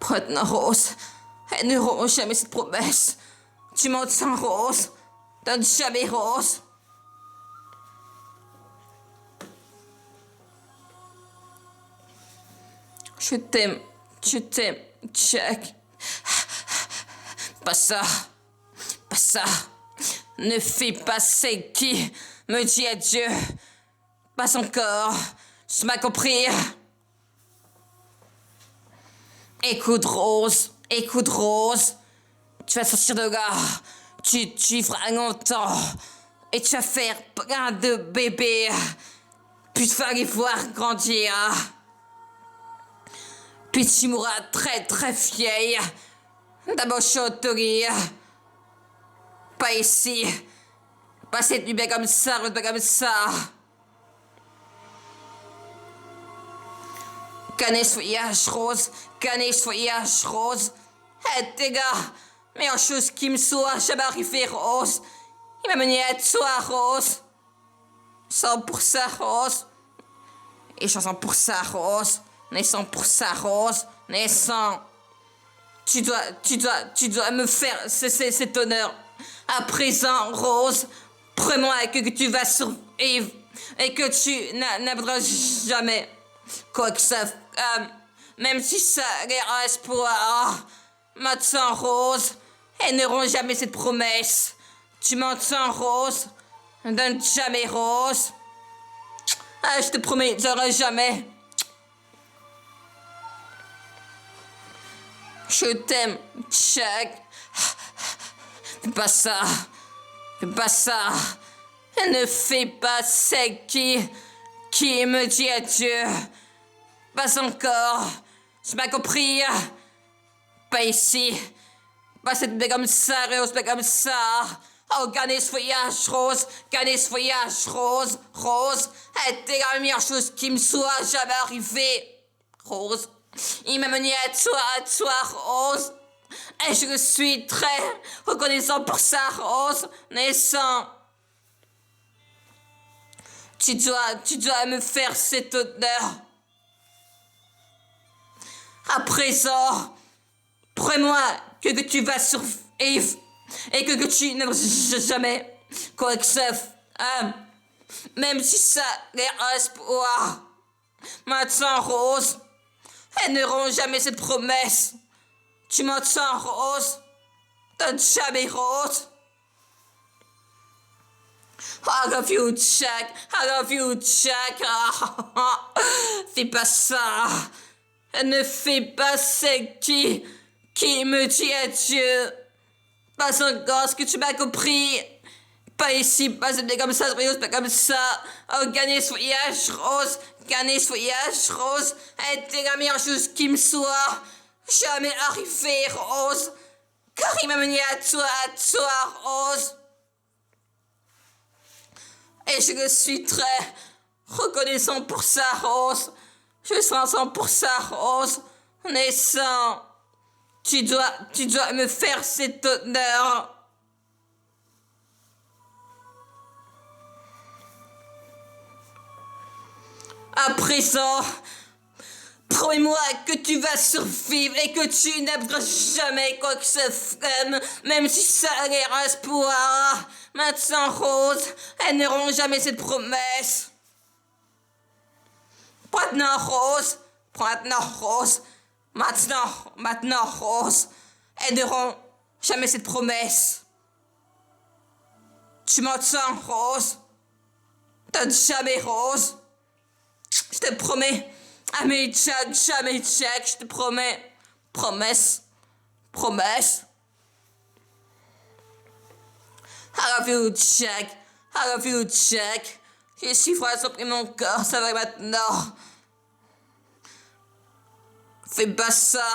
Maintenant, Rose, elles n'auront jamais cette promesse. Tu m'entends, Rose? Donne jamais, Rose. Je t'aime, Jack. Pas ça, pas ça. Ne fais pas ce qui me dit adieu. Pas encore, tu m'as compris. Écoute, Rose, tu vas sortir de là, tu vivras longtemps, et tu vas faire plein de bébés, puis tu vas les voir grandir. Puis tu mourras très très vieille, d'abord chaude, pas ici, pas cette nuit comme ça, pas comme ça. Canet voyage rose, Hé, tes gars, meilleure chose qui me soit jamais arrivé, Rose. Il m'a mené à toi, Rose. 100% Rose. Et je 100% Rose. Naissant pour ça, Rose. Naissant. Tu dois me faire cet honneur. À présent, Rose, prends-moi que tu vas survivre et que tu n'aborderas jamais. Quoi que ça... même si ça les espoir. Maintenant, Rose, elles n'auront jamais cette promesse. Tu m'entends, Rose? Donne jamais, Rose. Ah, je te promets, j'aurai jamais. Je t'aime, Jack. Fais pas ça. Ne fais pas ce qui me dit adieu. Pas encore. Tu m'as compris? Pas ici. Pas cette bête comme ça, Rose, pas comme ça. Oh, gagnez ce voyage, Rose. Rose, était la meilleure chose qui me soit jamais arrivée. Rose, il m'a mené à toi, Rose. Et je suis très reconnaissant pour ça, Rose. Naissant. Tu dois me faire cet honneur. À présent, prends-moi que tu vas survivre et que tu n'auras jamais quoi que ça. Même si ça les espoir. Maintenant, Rose, elles n'auront jamais cette promesse. Tu m'entends, Rose? Donne jamais, Rose. I love you, Jack. Fais pas ça. Ne fais pas ce qui me dit adieu. Pas encore ce que tu m'as compris. Pas ici, pas comme ça, Rose, pas comme ça. Oh, gagner ce voyage, Rose. Était la meilleure chose qui me soit jamais arrivée, Rose. Car il m'a mené à toi, Rose. Et je suis très reconnaissant pour ça, Rose. Je sens 100% Rose. Naissant. Tu dois me faire cet honneur. À présent, promets-moi que tu vas survivre et que tu n'aimeras jamais quoi que ce soit, même si ça a l'air espoir. Maintenant, Rose, elles n'auront jamais cette promesse. Maintenant, Rose. Maintenant, Rose. Elles n'auront jamais cette promesse. Tu m'entends, Rose? Donne jamais, Rose. Je te promets. Jamais, Jack, je te promets. Promesse. I love you, Jack. Je suis froid sur mon corps, ça va maintenant. Fais pas ça.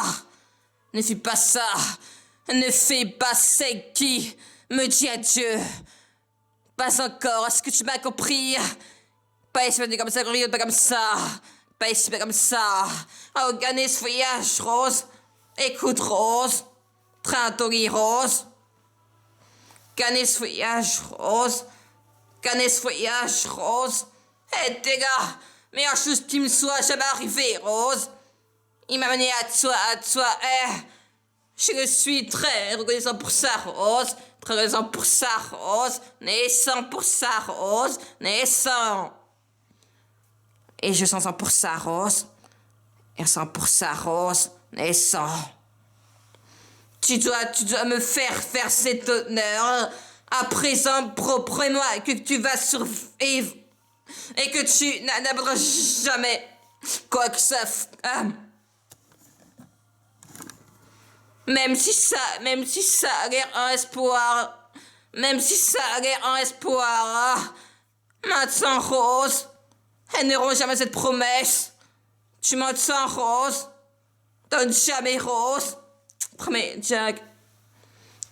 Ne fais pas ça. Ne fais pas ce qui me dit adieu. Pas encore, est-ce que tu m'as compris? Pas ici, pas comme ça, pas comme ça. Pas ici, pas comme ça. Oh, gagnez ce voyage, Rose. Écoute, Rose. Trentoli, Rose. Gagnez ce voyage, Rose. Hé, tes gars, meilleure chose qui me soit jamais arrivée, Rose. Il m'a mené à toi, je suis très reconnaissant pour ça, Rose. Très reconnaissant pour ça, Rose. Naissant pour ça, Rose. Naissant. Et je sens pour ça, Rose. Et je sens pour ça, Rose. Naissant. Tu dois me faire cet honneur. À présent, promets-moi que tu vas survivre. Et que tu n'abandonneras jamais quoi que ça... Même si ça a l'air un espoir. Même si ça a l'air un espoir. Maintenant, Rose. Elles n'auront jamais cette promesse. Tu m'entends, Rose? Donne jamais, Rose. Promets, Jack.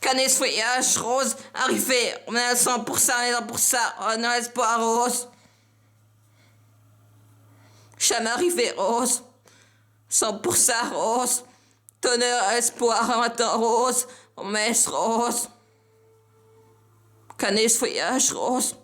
Canis voyage, Rose. Arrivé. On est à 100%, on est pour ça. On a espoir, Rose. Jamais arrivé, Rose. 100%, Rose. Tonnerre, espoir, maintenant, Rose. Promesse, Rose. Canis voyage, Rose.